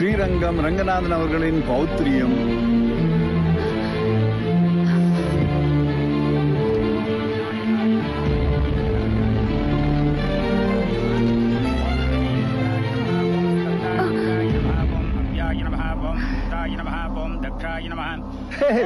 ஸ்ரீரங்கம் ரங்கநாதன் அவர்களின் பௌத்திரியம்.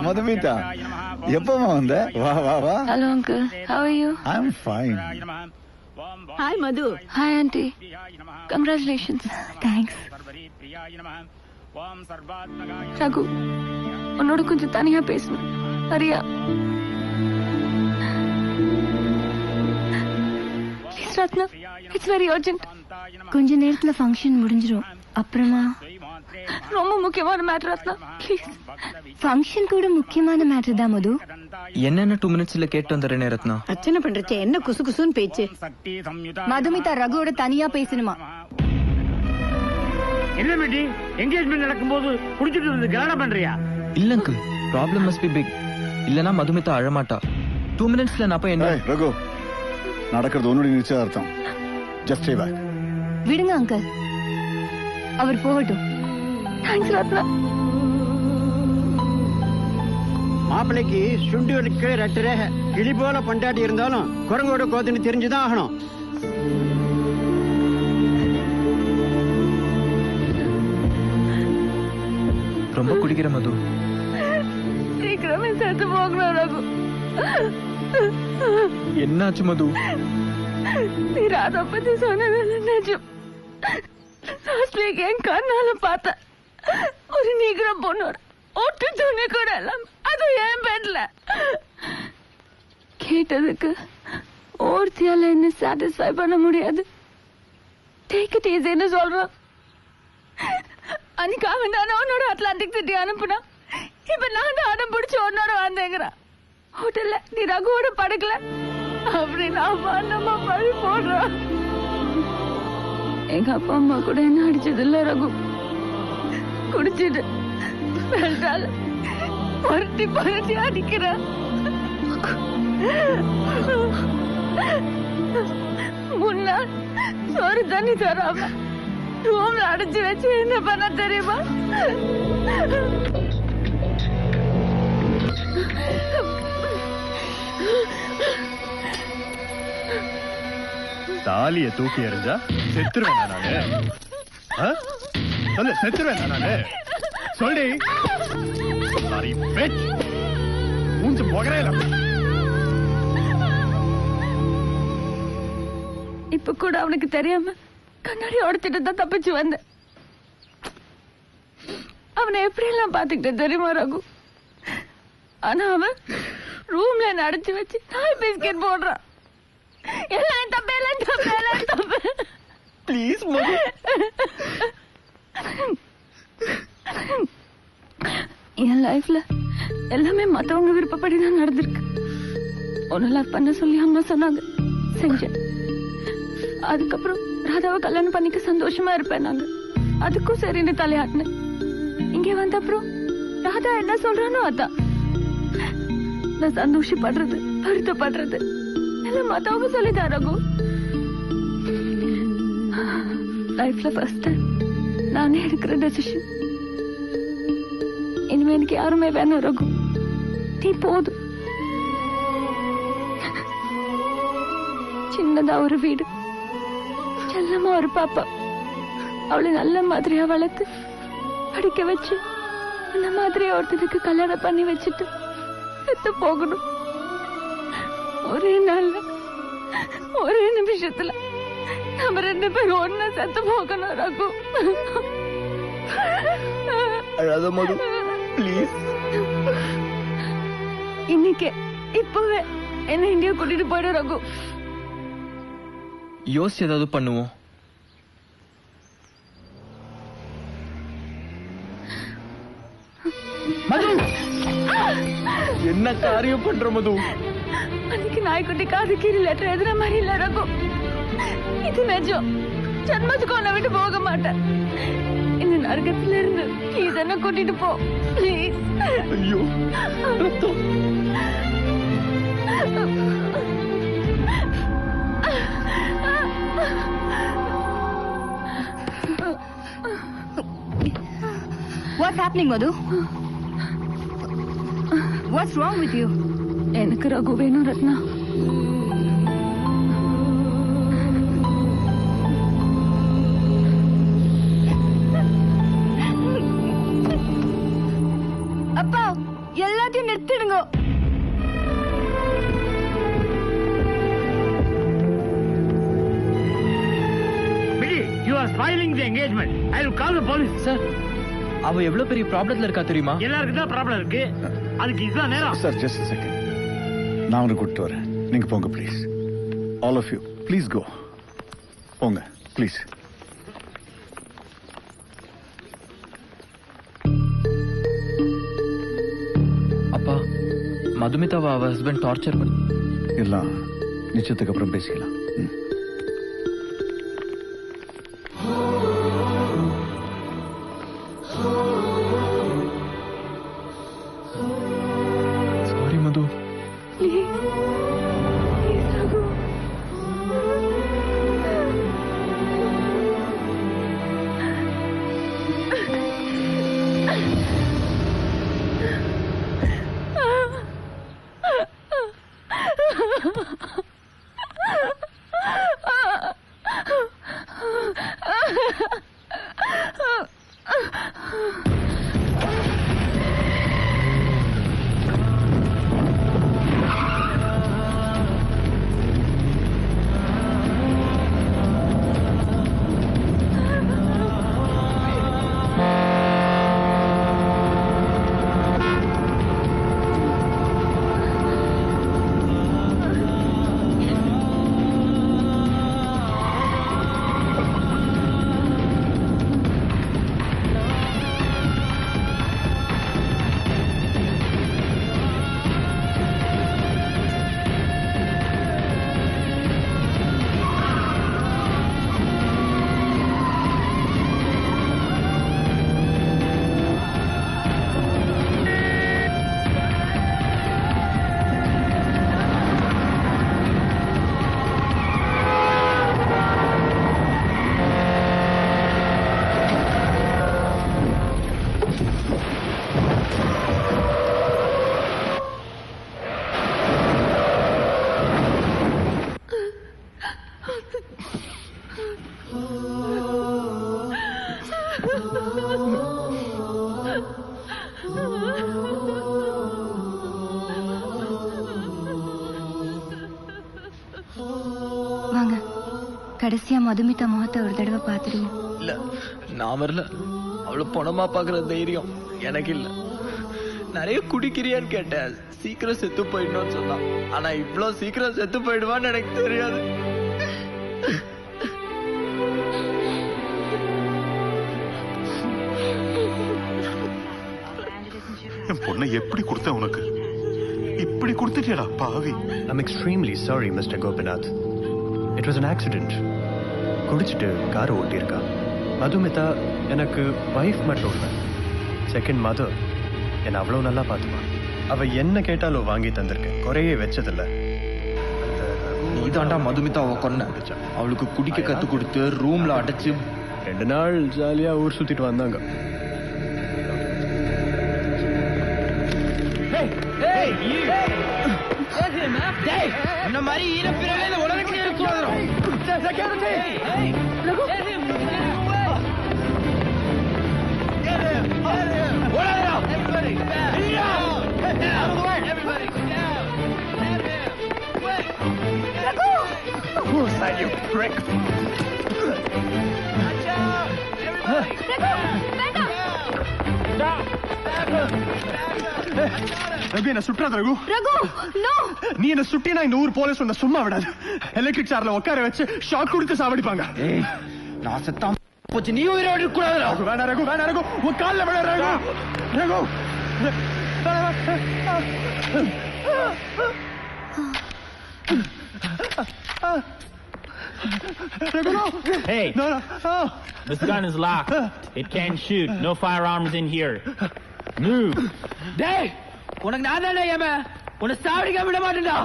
மதுமிதா, எப்பமா வந்த? வா வா வா. Hello uncle, how are you? I'm fine. Hi Madhu. Hi auntie. Congratulations. Thanks. Raghu, உன்னோட கொஞ்சம் தனியா பேசணும். சரியா? Please Ratna, it's very urgent. கொஞ்ச நேரத்துல ஃபங்க்ஷன் முடிஞ்சிரும். அப்புறமா ரொம்ப முக்கியமான மேட்டர் ரத்னா. ப்ளீஸ். ஃபங்க்ஷன் கூட முக்கியமான மேட்டர் தான் மது. என்னென்ன 2 மினிட்ஸ்ல கேட்டு வந்துடுறேனே ரத்னா. அர்ச்சனை பண்றச்சே என்ன குசு குசுன்னு பேச்சு. மதுமிதா ரகுவோட தனியா பேசணுமா? என்ன மீட்டி என்கேஜ்மெண்ட் நடக்கும்போது குடிச்சிட்டு வந்து கலாடா பண்றியா? இல்ல uncle, problem must be big. இல்லனா மதுமிதா அழமாட்டா. 2 மினிட்ஸ்ல நான் போய் என்ன? ரகு, நடக்கிறது உன்னுடைய நிச்சயார்த்தம். Just stay back. விடுங்க அங்கிள், அவர் போகட்டும். தேங்க்ஸ் ரத்னா. மாப்பிள்ளைக்கு சுண்டி வலிக்க ரெட்டரே கிளி போல பண்டாட்டி இருந்தாலும் குரங்கோட கோத்துன்னு தெரிஞ்சுதான் ஆகணும். ரொம்ப குடிக்கிற மது. சீக்கிரமே செத்து போகணும் ரகு. என்னாச்சு மது? நீ ராதா பத்தி சொன்னது நிஜம். லாஸ்ட் வீக் என் கண்ணால பார்த்த ஒரு நீக்கிற பொண்ணோட ஒட்டு துணி கூட எல்லாம் அது என் பெட்ல. கேட்டதுக்கு ஒருத்தியால என்ன சாட்டிஸ்ஃபை பண்ண முடியாது. டேக் இட் ஈஸின்னு சொல்றான். அன்னைக்கு அவன் தானே உன்னோட அட்லாண்டிக் சிட்டி அனுப்புனா. இப்ப நான் தான் அடம் பிடிச்சி உன்னோட வந்தேங்கிறான். ஹோட்டல்ல நீ ரகுவோட படுக்கல அப்படி நான் பண்ணமா பழி போடுறான். எங்க அப்பா அம்மா கூட என்ன அடிச்சது இல்ல ரகு. குடிச்சிட்டு பெல்டால பரட்டி பரட்டி அடிக்கிறான். முன்னா சோறு தண்ணி தராம ரூம்ல அடைச்சு வச்சு என்ன பண்ண தெரியுமா? தாலிய தூக்கி எறிஞ்சா செத்துருவேன் நானு. சொல்லு, செத்துருவேன் நானு. சொல்லி மூஞ்சு போகிறேன். இப்ப கூட அவனுக்கு தெரியாம கண்ணாடி உடைச்சிட்டு தான் தப்பிச்சு வந்தேன். அவனை எப்படி எல்லாம் பாத்துக்கிட்டேன் தெரியுமா ரகு? ஆனா அவன் ரூம்ல அடைச்சு வச்சு நாய் பிஸ்கெட் போடுறான். எல்லாம் தப்பு, எல்லாம் தப்பு, எல்லாம் தப்பு. ப்ளீஸ் மது. என் லைஃப்ல எல்லாமே மத்தவங்க விருப்பப்படிதான் நடந்திருக்கு. ஒன்னு லவ் பண்ண சொல்லி அம்மா சொன்னாங்க, செஞ்சேன். அதுக்கப்புறம் ராதாவை கல்யாணம் பண்ணிக்க சந்தோஷமா இருப்பேன் நாங்க. அதுக்கும் சரின்னு தலையாட்டினேன். இங்க வந்த அப்புறம் ராதா என்ன சொல்றானோ அதான். நான் சந்தோஷப்படுறது வருத்தப்படுறது எல்லாம் மத்தவங்க சொல்லிதான் ரகு. லைஃப்ல ஃபர்ஸ்ட் டைம் நானே எடுக்கிற டெசிஷன். இனிமே எனக்கு யாருமே வேணும் ரகு. நீ போதும். சின்னதா ஒரு வீடு, செல்லமா ஒரு பாப்பா, அவளை நல்ல மாதிரியா வளர்த்து படிக்க வச்சு அந்த மாதிரியா ஒருத்தருக்கு கல்யாணம் பண்ணி வச்சுட்டு செத்து போகணும். ஒரே நாள்ல ஒரே நிமிஷத்துல நம்ம 2 பேரும் ஒன்னா செத்து போகணும் ரகு. அழாத மது, ப்ளீஸ். இன்னைக்கு இப்பவே என்ன இந்தியா கூட்டிட்டு போயிடு ரகு. யோசிச்சு ஏதாவது பண்ணுவோம். மது, என்ன காரியம் பண்ற மது? அன்னைக்கு நாய்க்குட்டி காது கீழே லெட்டர் எழுதுற மாதிரி இல்ல ரகு. இது நிஜம். ஜன்மத்துக்கு உன்னை விட்டு போக மாட்டேன். இந்த நரகத்துல இருந்து ப்ளீஸ் என்ன கூட்டிட்டு போ. ப்ளீஸ். ஐயோ ரத்தம். What's happening Madhu? What's wrong with you? எனக்கு ரகு வேணும் ரத்னா. அப்பா எல்லாத்தையும் நிறுத்திடுங்க. You are spoiling the engagement. I will call the police. Sir அவ எவ்வளவு பெரிய ப்ராப்ளத்துல இருக்கா தெரியுமா? எல்லாருக்கும் தான் ப்ராப்ளம் இருக்கு. அதுக்கு இதுதான் நேரம். சார் ஜஸ்ட் செகண்ட், நான் அவனை கூப்பிட்டு வரேன். நீங்க போங்க please. All of you please go. போங்க ப்ளீஸ். அப்பா மதுமிதாவை அவ ஹஸ்பண்ட் டார்ச்சர் பண்ணி எல்லாம் நிச்சயத்துக்கு அப்புறம் பேசிக்கலாம். சாரி மது. வாங்க கடைசியா மதுமிதா முகத்தை ஒரு தடவை பார்த்துடுவோம். இல்ல நான் வரல. அவளை பணமா பாக்குற தைரியம் எனக்கு இல்ல. நிறைய குடிக்கிறியான்னு கேட்டேன். சீக்கிரம் செத்து போயிடணும்னு சொன்னான். ஆனா இவ்வளவு சீக்கிரம் செத்து போயிடுவான்னு எனக்கு தெரியாது. என் பொண்ணை எப்படி கொடுத்த உனக்கு? இப்படி கொடுத்துட்டியடா பாவி. I'm extremely sorry, Mr. Gopinath. It was an accident. குடிச்சிட்டு கார் ஓட்டியிருக்கா. மதுமிதா எனக்கு வைஃப் மட்டும் இல்லை, செகண்ட் மதர். என்னை அவ்வளோ நல்லா பார்த்துப்பா. அவ என்ன கேட்டாலும் வாங்கி தந்திருக்கேன், குறையே வச்சதில்ல. நீதாண்டா மதுமிதாவை கொன்ன. அவளுக்கு குடிக்க கத்து கொடுத்து ரூம்ல அடைச்சு 2 நாள் ஜாலியா ஊர் சுத்திட்டு வந்தாங்க. இந்த மாதிரி ஈரப்பிரவே இந்த உலகத்திலே இருக்கக்கூடாது. ரகு என்ன சுற்றாத ரகு. ரகு நோ. நீ என்ன சுட்டினா இந்த ஊர் போலீஸ் உன்னை சும்மா விடாது. எலக்ட்ரிக் சேர்ல உட்கார வச்சு ஷாக் கொடுத்து சாவடிப்பாங்க. நான் செத்தாம போச்சு, நீ உயிரோடு கூடாது. ரகு வேணா ரகு, வேணா ரகு, உன் காலில் விட Raghu. Raghu Hey, no, no. this gun is locked. It can't shoot. No firearms in here. Move. டேய் உனக்கு நான் தானே ஏம உன்னை சாவடிக்க விட மாட்டேன்டா.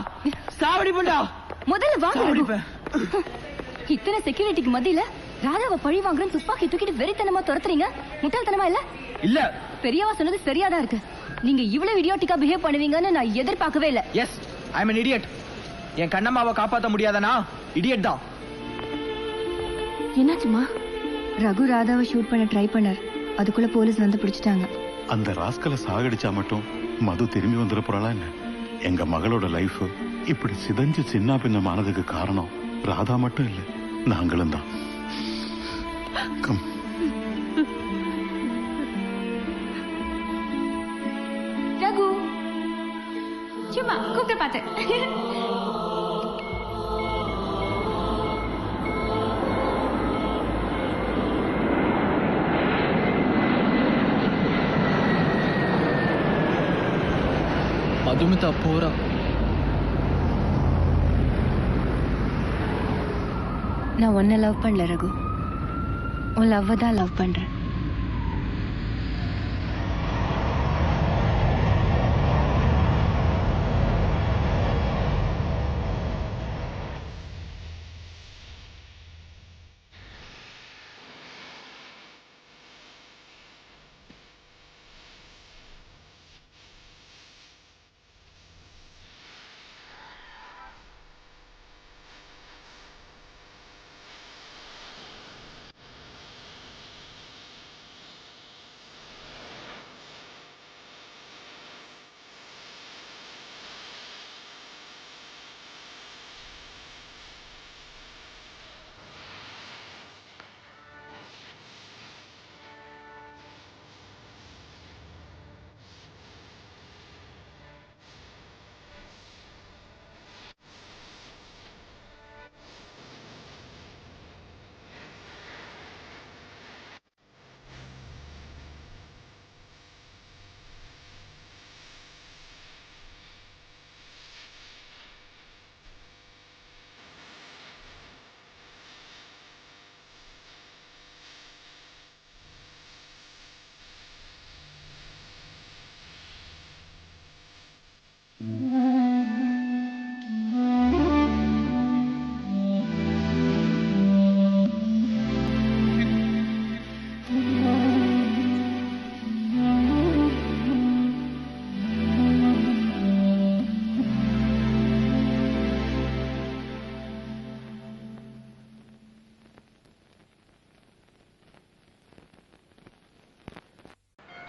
சாவடி பண்ணா முதல்ல வாங்க ரகு. இத்தனை செக்யூரிட்டிக்கு மத்தியில ராதாவை பழி வாங்குறேன் துப்பாக்கி தூக்கிட்டு வெறித்தனமா துரத்துறீங்க. முட்டாள்தனமா இல்ல? இல்ல பெரியவா சொன்னது சரியாதான் இருக்கு. நீங்க இவ்வளவு இடியாட்டிக்கா பிஹேவ் பண்ணுவீங்கன்னு நான் எதிர்பார்க்கவே இல்ல. Yes, I am an idiot. என் கண்ணம்மாவை காப்பாற்ற முடியாதனா இடியட் தான். என்னாச்சுமா? ரகு ராதாவை ஷூட் பண்ண ட்ரை பண்ணார். அதுக்குள்ள போலீஸ் வந்து பிடிச்சிட்டாங்க. அந்த ராஸ்கலை சாகடிச்சா மட்டும் மது திரும்பி வந்துட போறாளா என்ன? எங்க மகளோட லைஃப் இப்படி சிதைஞ்சு சின்ன பின்னமானதுக்கு காரணம் ராதா மட்டும் இல்ல, நாங்களும் தான். கம். ரகு சும்மா கூப்பிட்டு பார்த்தேன். மதுமிதா போறா. நான் உன்னை லவ் பண்ணல ரகு, உன் லவ்வை தான் லவ் பண்றேன்.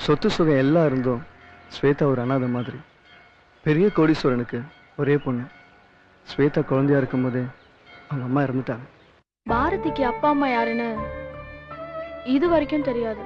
சொத்து சுகம் எல்லாம் இருந்தும் ஸ்வேதா ஒரு அனாதை மாதிரி. பெரிய கோடீஸ்வரனுக்கு ஒரே பொண்ணு. ஸ்வேதா குழந்தையா இருக்கும் போதே அவங்க அம்மா இறந்துட்டாங்க. பாரதிக்கு அப்பா அம்மா யாருன்னு இது வரைக்கும் தெரியாது.